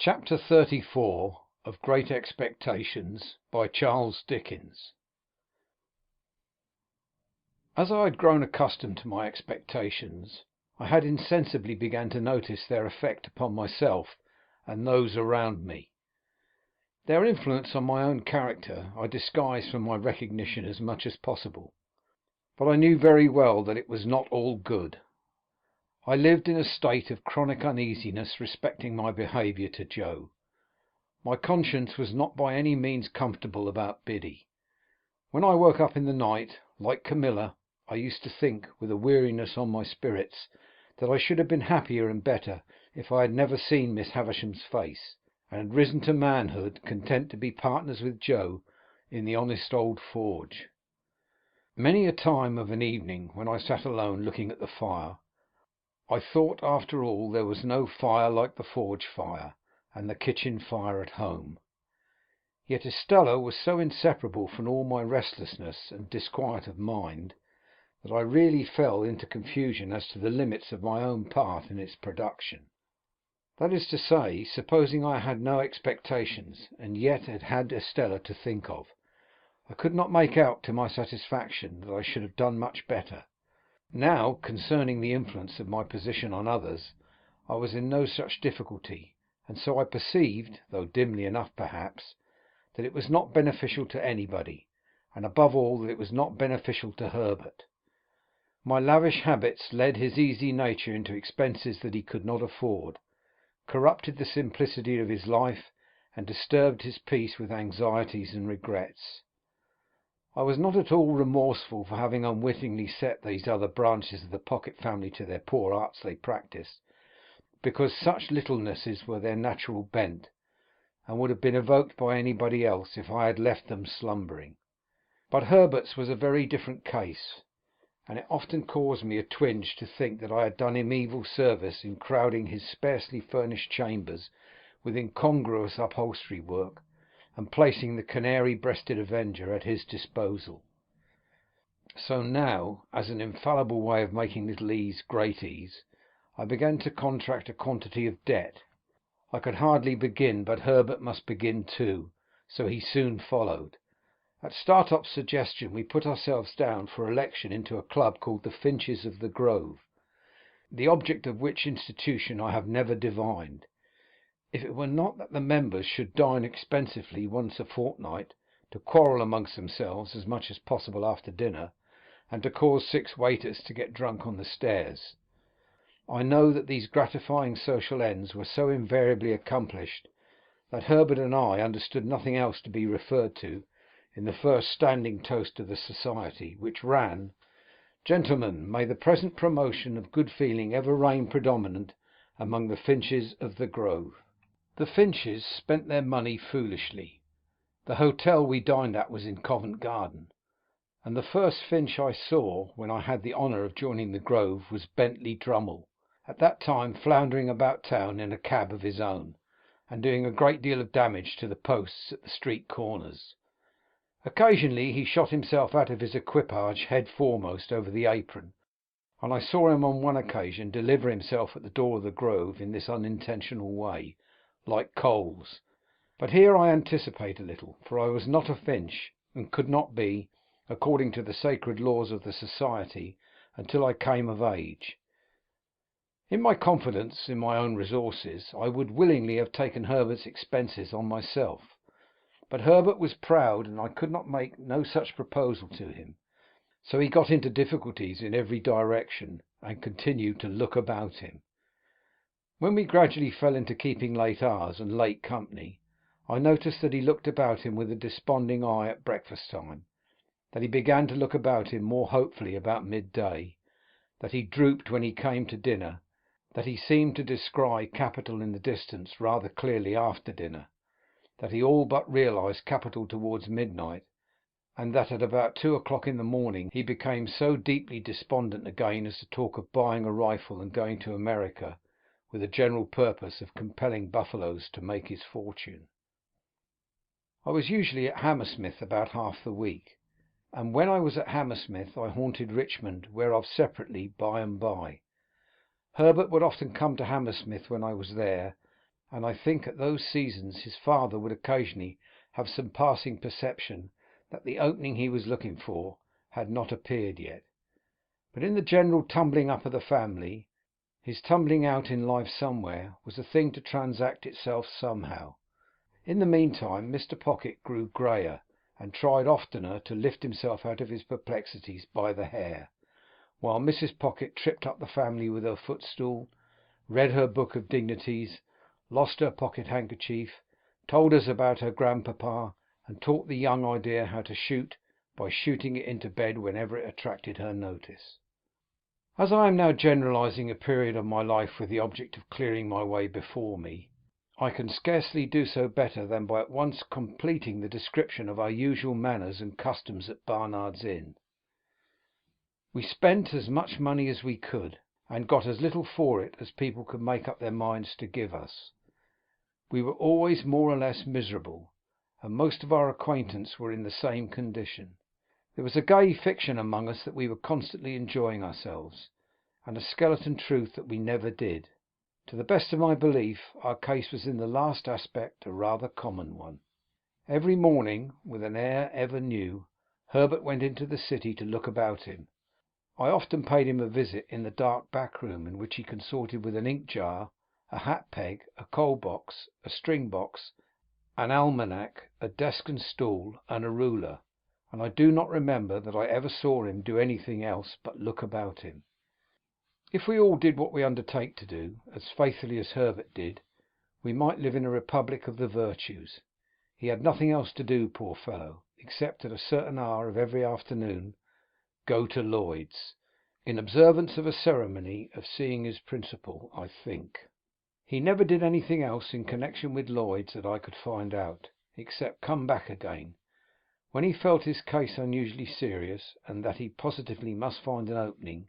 Chapter 34 of Great Expectations by Charles Dickens. As I had grown accustomed to my expectations, I had insensibly begun to notice their effect upon myself and those around me. Their influence on my own character I disguised from my recognition as much as possible, but I knew very well that it was not all good. I lived in a state of chronic uneasiness respecting my behaviour to Joe. My conscience was not by any means comfortable about Biddy. When I woke up in the night, like Camilla, I used to think, with a weariness on my spirits, that I should have been happier and better if I had never seen Miss Havisham's face, and had risen to manhood, content to be partners with Joe in the honest old forge. Many a time of an evening, when I sat alone looking at the fire, I thought after all there was no fire like the forge fire and the kitchen fire at home. Yet Estella was so inseparable from all my restlessness and disquiet of mind that I really fell into confusion as to the limits of my own part in its production. That is to say, supposing I had no expectations, and yet had Estella to think of, I could not make out to my satisfaction that I should have done much better. Now, concerning the influence of my position on others, I was in no such difficulty, and so I perceived, though dimly enough perhaps, that it was not beneficial to anybody, and above all that it was not beneficial to Herbert. My lavish habits led his easy nature into expenses that he could not afford, corrupted the simplicity of his life, and disturbed his peace with anxieties and regrets. I was not at all remorseful for having unwittingly set these other branches of the Pocket family to their poor arts they practised, because such littlenesses were their natural bent, and would have been evoked by anybody else if I had left them slumbering. But Herbert's was a very different case, and it often caused me a twinge to think that I had done him evil service in crowding his sparsely furnished chambers with incongruous upholstery work, and placing the canary-breasted Avenger at his disposal. So now, as an infallible way of making little ease great ease, I began to contract a quantity of debt. I could hardly begin, but Herbert must begin too, so he soon followed. At Startop's suggestion we put ourselves down for election into a club called the Finches of the Grove, the object of which institution I have never divined. If it were not that the members should dine expensively once a fortnight, to quarrel amongst themselves as much as possible after dinner, and to cause 6 waiters to get drunk on the stairs. I know that these gratifying social ends were so invariably accomplished that Herbert and I understood nothing else to be referred to in the first standing toast of the society, which ran, "Gentlemen, may the present promotion of good feeling ever reign predominant among the Finches of the Grove." The Finches spent their money foolishly. The hotel we dined at was in Covent Garden, and the first Finch I saw when I had the honour of joining the Grove was Bentley Drummle, at that time floundering about town in a cab of his own, and doing a great deal of damage to the posts at the street corners. Occasionally he shot himself out of his equipage head foremost over the apron, and I saw him on one occasion deliver himself at the door of the Grove in this unintentional way, like Coles. But here I anticipate a little, for I was not a Finch, and could not be, according to the sacred laws of the society, until I came of age. In my confidence in my own resources, I would willingly have taken Herbert's expenses on myself, but Herbert was proud, and I could make no such proposal to him, so he got into difficulties in every direction, and continued to look about him. When we gradually fell into keeping late hours and late company, I noticed that he looked about him with a desponding eye at breakfast time, that he began to look about him more hopefully about midday, that he drooped when he came to dinner, that he seemed to descry capital in the distance rather clearly after dinner, that he all but realized capital towards midnight, and that at about 2 o'clock in the morning he became so deeply despondent again as to talk of buying a rifle and going to America, with a general purpose of compelling buffaloes to make his fortune. I was usually at Hammersmith about half the week, and when I was at Hammersmith I haunted Richmond, whereof separately by and by. Herbert would often come to Hammersmith when I was there, and I think at those seasons his father would occasionally have some passing perception that the opening he was looking for had not appeared yet. But in the general tumbling up of the family, his tumbling out in life somewhere was a thing to transact itself somehow. In the meantime Mr. Pocket grew greyer, and tried oftener to lift himself out of his perplexities by the hair, while Mrs. Pocket tripped up the family with her footstool, read her book of dignities, lost her pocket handkerchief, told us about her grandpapa, and taught the young idea how to shoot by shooting it into bed whenever it attracted her notice. As I am now generalizing a period of my life with the object of clearing my way before me, I can scarcely do so better than by at once completing the description of our usual manners and customs at Barnard's Inn. We spent as much money as we could, and got as little for it as people could make up their minds to give us. We were always more or less miserable, and most of our acquaintance were in the same condition. There was a gay fiction among us that we were constantly enjoying ourselves, and a skeleton truth that we never did. To the best of my belief, our case was in the last aspect a rather common one. Every morning, with an air ever new, Herbert went into the city to look about him. I often paid him a visit in the dark back room, in which he consorted with an ink jar, a hat peg, a coal box, a string box, an almanac, a desk and stool, and a ruler, and I do not remember that I ever saw him do anything else but look about him. If we all did what we undertake to do, as faithfully as Herbert did, we might live in a republic of the virtues. He had nothing else to do, poor fellow, except at a certain hour of every afternoon go to Lloyd's, in observance of a ceremony of seeing his principal, I think. He never did anything else in connection with Lloyd's that I could find out, except come back again. When he felt his case unusually serious, and that he positively must find an opening,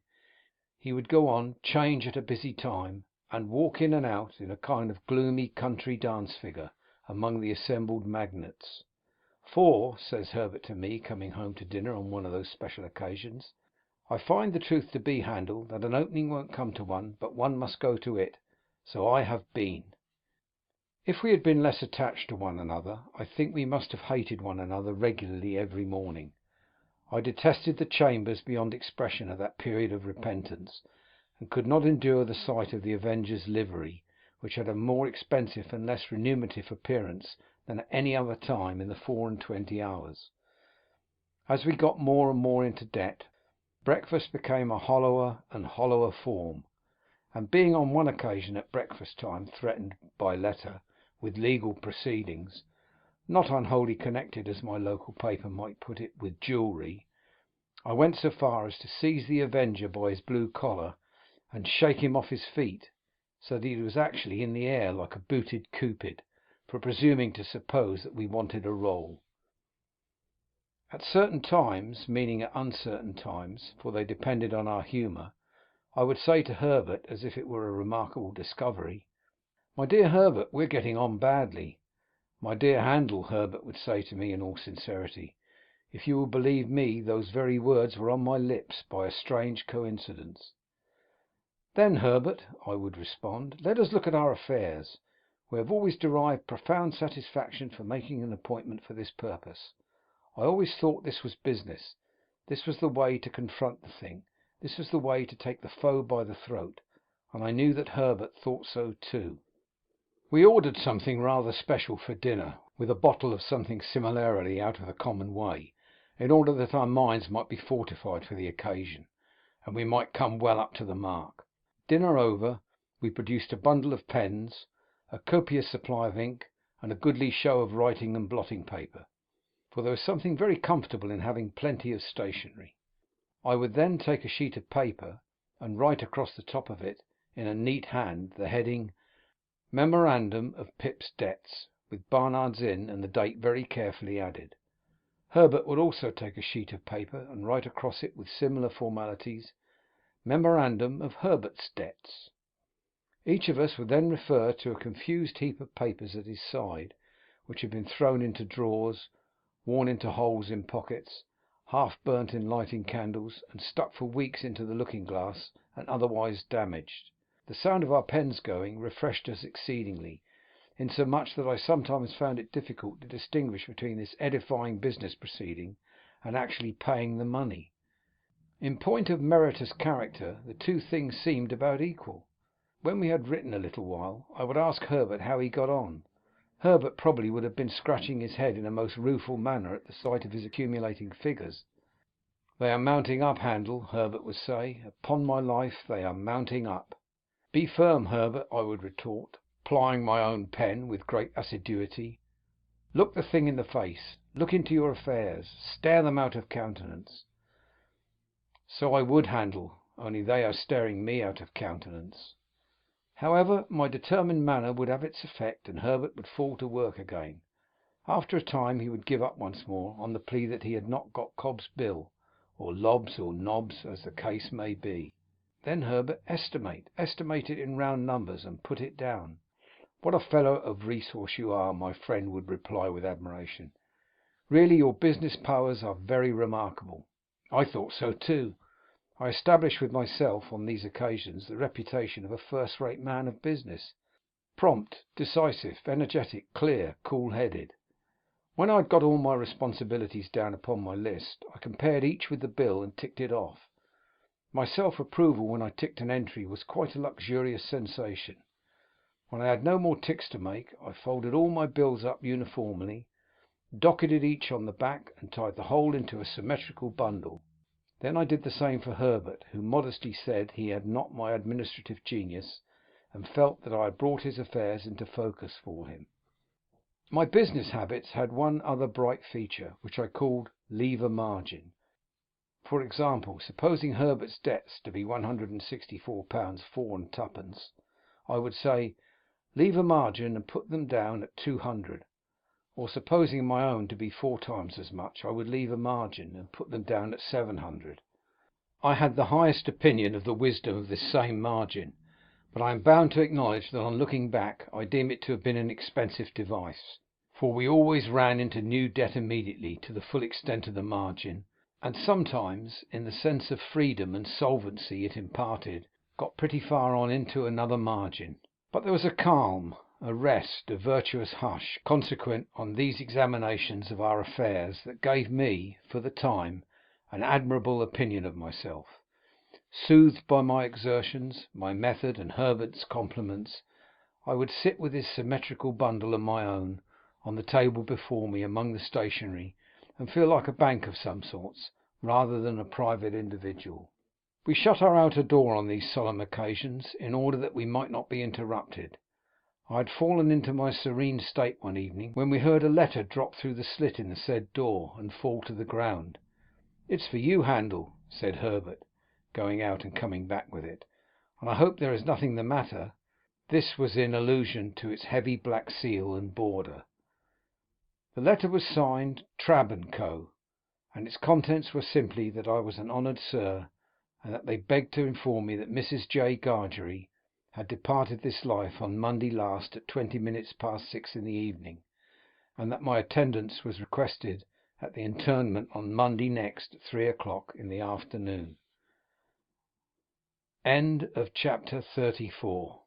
he would go on 'Change at a busy time, and walk in and out in a kind of gloomy country dance figure among the assembled magnates. "For," says Herbert to me, coming home to dinner on one of those special occasions, "I find the truth to be, Handel, that an opening won't come to one, but one must go to it. So I have been." If we had been less attached to one another, I think we must have hated one another regularly every morning. I detested the chambers beyond expression at that period of repentance, and could not endure the sight of the Avenger's livery, which had a more expensive and less remunerative appearance than at any other time in the 24 hours. As we got more and more into debt, breakfast became a hollower and hollower form, and being on one occasion at breakfast time threatened by letter with legal proceedings, not unwholly connected, as my local paper might put it, with jewellery, I went so far as to seize the Avenger by his blue collar and shake him off his feet, so that he was actually in the air like a booted Cupid, for presuming to suppose that we wanted a roll. At certain times, meaning at uncertain times, for they depended on our humour, I would say to Herbert, as if it were a remarkable discovery, "My dear Herbert, we're getting on badly." "My dear Handel," Herbert would say to me in all sincerity, "if you will believe me, those very words were on my lips by a strange coincidence." "Then, Herbert," I would respond, "let us look at our affairs. We have always derived profound satisfaction from making an appointment for this purpose. I always thought this was business. This was the way to confront the thing. This was the way to take the foe by the throat, and I knew that Herbert thought so too." We ordered something rather special for dinner, with a bottle of something similarly out of the common way, in order that our minds might be fortified for the occasion, and we might come well up to the mark. Dinner over, we produced a bundle of pens, a copious supply of ink, and a goodly show of writing and blotting paper, for there was something very comfortable in having plenty of stationery. I would then take a sheet of paper and write across the top of it in a neat hand the heading "Memorandum of Pip's Debts," with Barnard's Inn and the date very carefully added. Herbert would also take a sheet of paper and write across it with similar formalities, "Memorandum of Herbert's Debts." Each of us would then refer to a confused heap of papers at his side, which had been thrown into drawers, worn into holes in pockets, half burnt in lighting candles, and stuck for weeks into the looking glass, and otherwise damaged. The sound of our pens going refreshed us exceedingly, insomuch that I sometimes found it difficult to distinguish between this edifying business proceeding and actually paying the money. In point of meritorious character, the two things seemed about equal. When we had written a little while, I would ask Herbert how he got on. Herbert probably would have been scratching his head in a most rueful manner at the sight of his accumulating figures. "They are mounting up, Handel," Herbert would say. "Upon my life, they are mounting up." "Be firm, Herbert," I would retort, plying my own pen with great assiduity. "Look the thing in the face. Look into your affairs. Stare them out of countenance." "So I would, Handel, only they are staring me out of countenance." However, my determined manner would have its effect, and Herbert would fall to work again. After a time he would give up once more, on the plea that he had not got Cobb's bill, or Lobb's, or Nobb's, as the case may be. Then Herbert, estimate it in round numbers, and put it down. "What a fellow of resource you are," my friend would reply with admiration. "Really your business powers are very remarkable." I thought so too. I established with myself on these occasions the reputation of a first-rate man of business, prompt, decisive, energetic, clear, cool-headed. When I had got all my responsibilities down upon my list, I compared each with the bill and ticked it off. My self-approval when I ticked an entry was quite a luxurious sensation. When I had no more ticks to make, I folded all my bills up uniformly, docketed each on the back, and tied the whole into a symmetrical bundle. Then I did the same for Herbert, who modestly said he had not my administrative genius, and felt that I had brought his affairs into focus for him. My business habits had one other bright feature, which I called "leave a margin." For example, supposing Herbert's debts to be £164 4 and twopence, I would say, "Leave a margin and put them down at 200." Or supposing my own to be 4 times as much, I would leave a margin and put them down at 700. I had the highest opinion of the wisdom of this same margin, but I am bound to acknowledge that on looking back I deem it to have been an expensive device, for we always ran into new debt immediately to the full extent of the margin, and sometimes, in the sense of freedom and solvency it imparted, got pretty far on into another margin. But there was a calm, a rest, a virtuous hush, consequent on these examinations of our affairs, that gave me, for the time, an admirable opinion of myself. Soothed by my exertions, my method, and Herbert's compliments, I would sit with his symmetrical bundle and my own on the table before me among the stationery, and feel like a bank of some sorts, rather than a private individual. We shut our outer door on these solemn occasions, in order that we might not be interrupted. I had fallen into my serene state one evening, when we heard a letter drop through the slit in the said door, and fall to the ground. "It's for you, Handel," said Herbert, going out and coming back with it, "and I hope there is nothing the matter." This was in allusion to its heavy black seal and border. The letter was signed Trabb and Co., and its contents were simply that I was an honoured sir, and that they begged to inform me that Mrs. J. Gargery had departed this life on Monday last at 20 minutes past 6 in the evening, and that my attendance was requested at the interment on Monday next at 3 o'clock in the afternoon. Chapter 34.